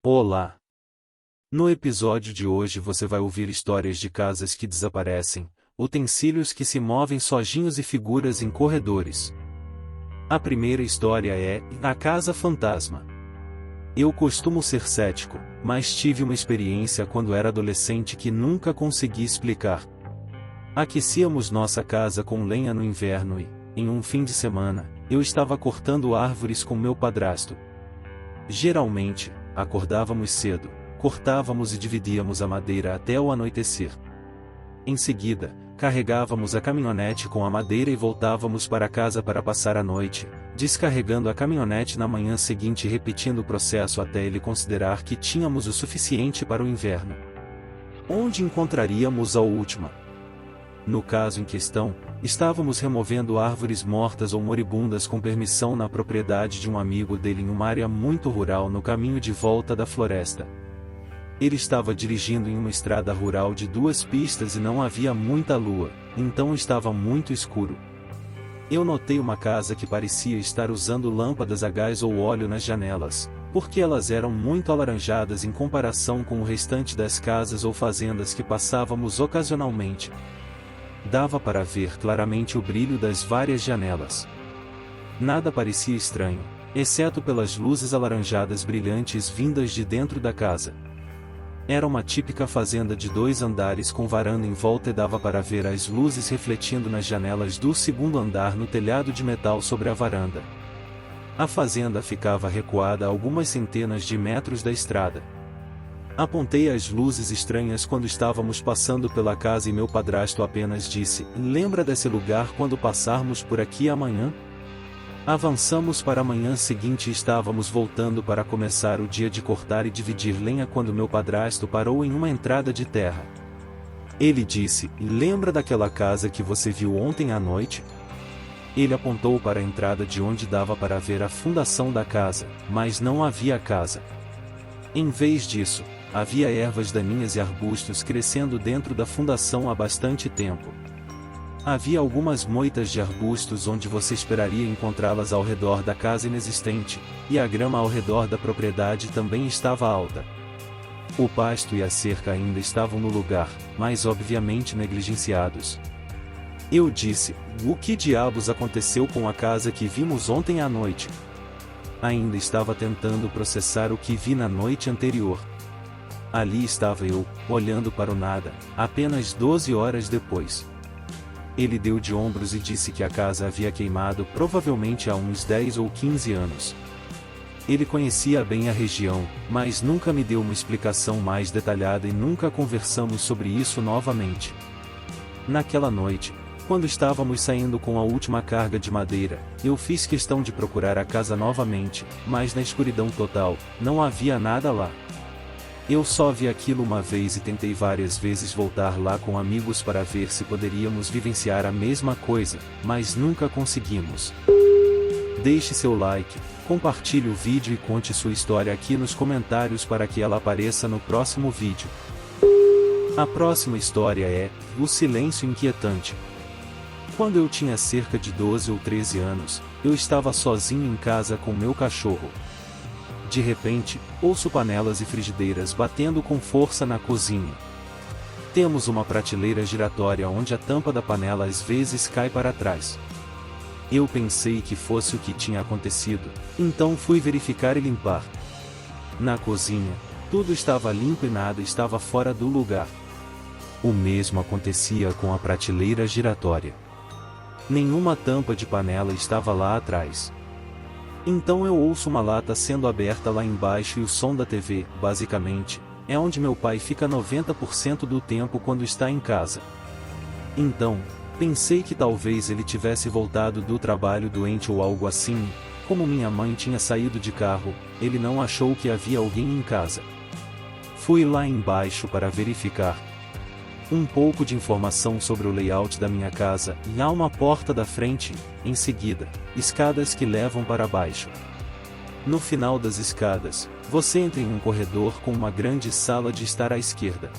Olá! No episódio de hoje você vai ouvir histórias de casas que desaparecem, utensílios que se movem sozinhos e figuras em corredores. A primeira história é A Casa Fantasma. Eu costumo ser cético, mas tive uma experiência quando era adolescente que nunca consegui explicar. Aquecíamos nossa casa com lenha no inverno e, em um fim de semana, eu estava cortando árvores com meu padrasto. Geralmente, acordávamos cedo, cortávamos e dividíamos a madeira até o anoitecer. Em seguida, carregávamos a caminhonete com a madeira e voltávamos para casa para passar a noite, descarregando a caminhonete na manhã seguinte e repetindo o processo até ele considerar que tínhamos o suficiente para o inverno. Onde encontraríamos a última? No caso em questão, estávamos removendo árvores mortas ou moribundas com permissão na propriedade de um amigo dele em uma área muito rural no caminho de volta da floresta. Ele estava dirigindo em uma estrada rural de 2 pistas e não havia muita lua, então estava muito escuro. Eu notei uma casa que parecia estar usando lâmpadas a gás ou óleo nas janelas, porque elas eram muito alaranjadas em comparação com o restante das casas ou fazendas que passávamos ocasionalmente. Dava para ver claramente o brilho das várias janelas. Nada parecia estranho, exceto pelas luzes alaranjadas brilhantes vindas de dentro da casa. Era uma típica fazenda de 2 andares com varanda em volta e dava para ver as luzes refletindo nas janelas do segundo andar no telhado de metal sobre a varanda. A fazenda ficava recuada a algumas centenas de metros da estrada. Apontei as luzes estranhas quando estávamos passando pela casa e meu padrasto apenas disse: "Lembra desse lugar quando passarmos por aqui amanhã?" Avançamos para a manhã seguinte e estávamos voltando para começar o dia de cortar e dividir lenha quando meu padrasto parou em uma entrada de terra. Ele disse: "Lembra daquela casa que você viu ontem à noite?" Ele apontou para a entrada de onde dava para ver a fundação da casa, mas não havia casa. Em vez disso, havia ervas daninhas e arbustos crescendo dentro da fundação há bastante tempo. Havia algumas moitas de arbustos onde você esperaria encontrá-las ao redor da casa inexistente, e a grama ao redor da propriedade também estava alta. O pasto e a cerca ainda estavam no lugar, mas obviamente negligenciados. Eu disse: "O que diabos aconteceu com a casa que vimos ontem à noite?" Ainda estava tentando processar o que vi na noite anterior. Ali estava eu, olhando para o nada, apenas 12 horas depois. Ele deu de ombros e disse que a casa havia queimado provavelmente há uns 10 ou 15 anos. Ele conhecia bem a região, mas nunca me deu uma explicação mais detalhada e nunca conversamos sobre isso novamente. Naquela noite, quando estávamos saindo com a última carga de madeira, eu fiz questão de procurar a casa novamente, mas na escuridão total, não havia nada lá. Eu só vi aquilo uma vez e tentei várias vezes voltar lá com amigos para ver se poderíamos vivenciar a mesma coisa, mas nunca conseguimos. Deixe seu like, compartilhe o vídeo e conte sua história aqui nos comentários para que ela apareça no próximo vídeo. A próxima história é O Silêncio Inquietante. Quando eu tinha cerca de 12 ou 13 anos, eu estava sozinho em casa com meu cachorro. De repente, ouço panelas e frigideiras batendo com força na cozinha. Temos uma prateleira giratória onde a tampa da panela às vezes cai para trás. Eu pensei que fosse o que tinha acontecido, então fui verificar e limpar. Na cozinha, tudo estava limpo e nada estava fora do lugar. O mesmo acontecia com a prateleira giratória. Nenhuma tampa de panela estava lá atrás. Então eu ouço uma lata sendo aberta lá embaixo e o som da TV, basicamente, é onde meu pai fica 90% do tempo quando está em casa. Então, pensei que talvez ele tivesse voltado do trabalho doente ou algo assim. Como minha mãe tinha saído de carro, ele não achou que havia alguém em casa. Fui lá embaixo para verificar. Um pouco de informação sobre o layout da minha casa, e há uma porta da frente, em seguida, escadas que levam para baixo. No final das escadas, você entra em um corredor com uma grande sala de estar à esquerda.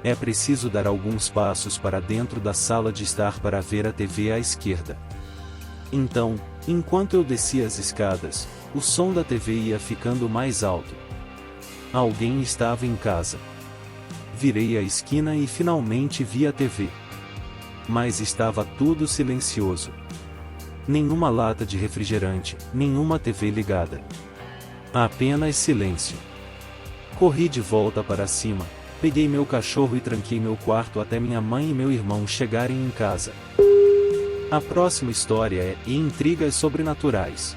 É preciso dar alguns passos para dentro da sala de estar para ver a TV à esquerda. Então, enquanto eu descia as escadas, o som da TV ia ficando mais alto. Alguém estava em casa. Virei a esquina e finalmente vi a TV. Mas estava tudo silencioso. Nenhuma lata de refrigerante, nenhuma TV ligada. Apenas silêncio. Corri de volta para cima, peguei meu cachorro e tranquei meu quarto até minha mãe e meu irmão chegarem em casa. A próxima história é Intrigas Sobrenaturais.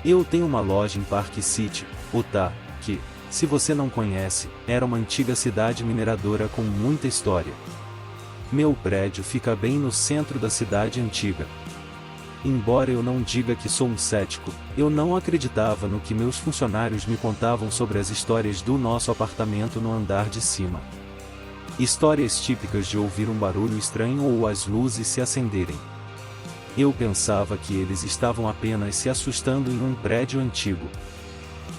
Eu tenho uma loja em Park City, Utah, que, se você não conhece, era uma antiga cidade mineradora com muita história. Meu prédio fica bem no centro da cidade antiga. Embora eu não diga que sou um cético, eu não acreditava no que meus funcionários me contavam sobre as histórias do nosso apartamento no andar de cima. Histórias típicas de ouvir um barulho estranho ou as luzes se acenderem. Eu pensava que eles estavam apenas se assustando em um prédio antigo.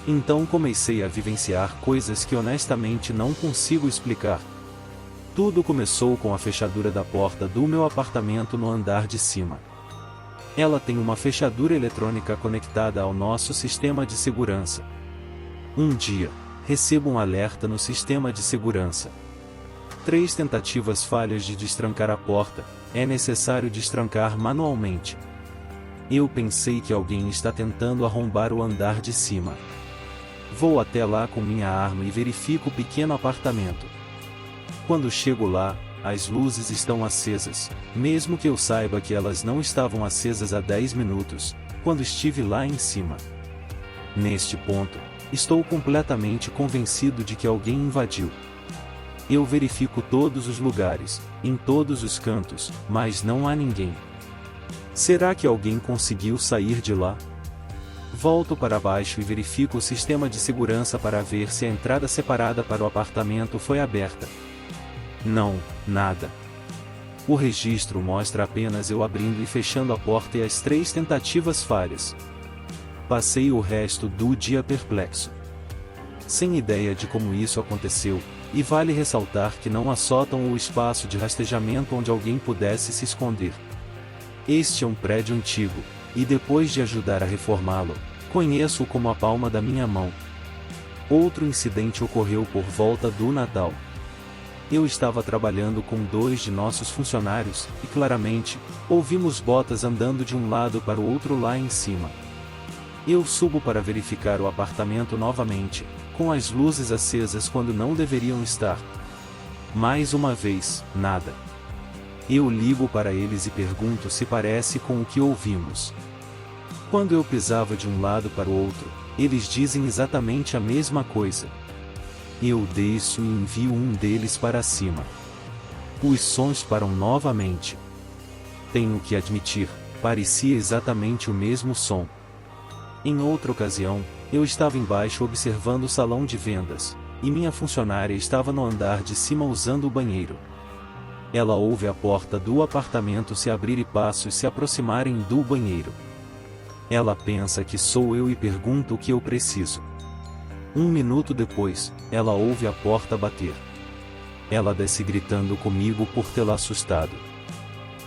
Então comecei a vivenciar coisas que honestamente não consigo explicar. Tudo começou com a fechadura da porta do meu apartamento no andar de cima. Ela tem uma fechadura eletrônica conectada ao nosso sistema de segurança. Um dia, recebo um alerta no sistema de segurança. 3 tentativas falhas de destrancar a porta, é necessário destrancar manualmente. Eu pensei que alguém está tentando arrombar o andar de cima. Vou até lá com minha arma e verifico o pequeno apartamento. Quando chego lá, as luzes estão acesas, mesmo que eu saiba que elas não estavam acesas há 10 minutos, quando estive lá em cima. Neste ponto, estou completamente convencido de que alguém invadiu. Eu verifico todos os lugares, em todos os cantos, mas não há ninguém. Será que alguém conseguiu sair de lá? Volto para baixo e verifico o sistema de segurança para ver se a entrada separada para o apartamento foi aberta. Não, nada. O registro mostra apenas eu abrindo e fechando a porta e as 3 tentativas falhas. Passei o resto do dia perplexo. Sem ideia de como isso aconteceu, e vale ressaltar que não há sótão ou espaço de rastejamento onde alguém pudesse se esconder. Este é um prédio antigo, e depois de ajudar a reformá-lo, conheço-o como a palma da minha mão. Outro incidente ocorreu por volta do Natal. Eu estava trabalhando com 2 de nossos funcionários, e claramente, ouvimos botas andando de um lado para o outro lá em cima. Eu subo para verificar o apartamento novamente, com as luzes acesas quando não deveriam estar. Mais uma vez, nada. Eu ligo para eles e pergunto se parece com o que ouvimos. Quando eu pisava de um lado para o outro, eles dizem exatamente a mesma coisa. Eu desço e envio um deles para cima. Os sons param novamente. Tenho que admitir, parecia exatamente o mesmo som. Em outra ocasião, eu estava embaixo observando o salão de vendas, e minha funcionária estava no andar de cima usando o banheiro. Ela ouve a porta do apartamento se abrir e passos se aproximarem do banheiro. Ela pensa que sou eu e pergunta o que eu preciso. 1 minuto depois, ela ouve a porta bater. Ela desce gritando comigo por tê-la assustado.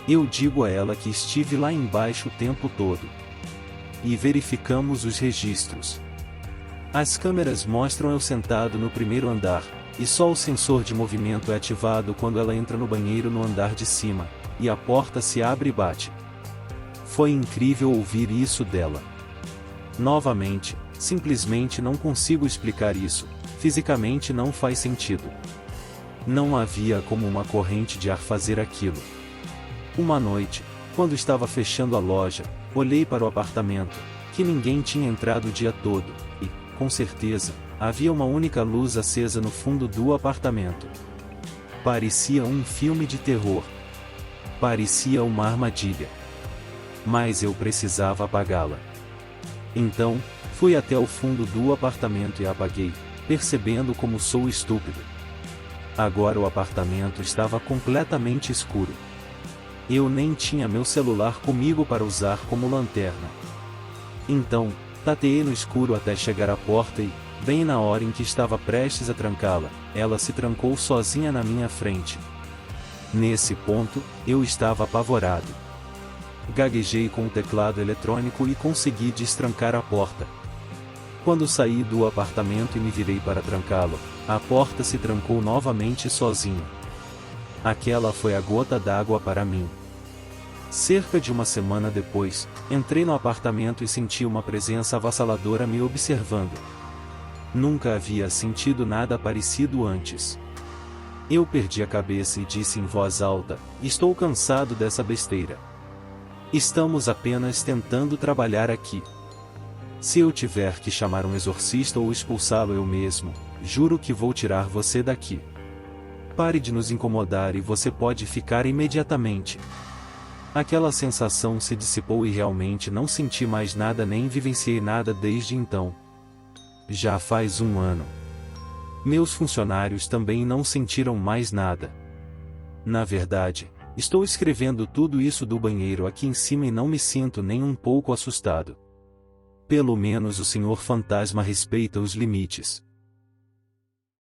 Eu digo a ela que estive lá embaixo o tempo todo. E verificamos os registros. As câmeras mostram eu sentado no primeiro andar, e só o sensor de movimento é ativado quando ela entra no banheiro no andar de cima, e a porta se abre e bate. Foi incrível ouvir isso dela. Novamente, simplesmente não consigo explicar isso, fisicamente não faz sentido. Não havia como uma corrente de ar fazer aquilo. Uma noite, quando estava fechando a loja, olhei para o apartamento, que ninguém tinha entrado o dia todo, e, com certeza, havia uma única luz acesa no fundo do apartamento. Parecia um filme de terror. Parecia uma armadilha. Mas eu precisava apagá-la. Então, fui até o fundo do apartamento e a apaguei, percebendo como sou estúpido. Agora o apartamento estava completamente escuro. Eu nem tinha meu celular comigo para usar como lanterna. Então, tateei no escuro até chegar à porta e, bem na hora em que estava prestes a trancá-la, ela se trancou sozinha na minha frente. Nesse ponto, eu estava apavorado. Gaguejei com o teclado eletrônico e consegui destrancar a porta. Quando saí do apartamento e me virei para trancá-lo, a porta se trancou novamente sozinha. Aquela foi a gota d'água para mim. Cerca de uma semana depois, entrei no apartamento e senti uma presença avassaladora me observando. Nunca havia sentido nada parecido antes. Eu perdi a cabeça e disse em voz alta: estou cansado dessa besteira. Estamos apenas tentando trabalhar aqui. Se eu tiver que chamar um exorcista ou expulsá-lo eu mesmo, juro que vou tirar você daqui. Pare de nos incomodar e você pode ficar imediatamente. Aquela sensação se dissipou e realmente não senti mais nada nem vivenciei nada desde então. Já faz um ano. Meus funcionários também não sentiram mais nada. Na verdade, estou escrevendo tudo isso do banheiro aqui em cima e não me sinto nem um pouco assustado. Pelo menos o Senhor Fantasma respeita os limites.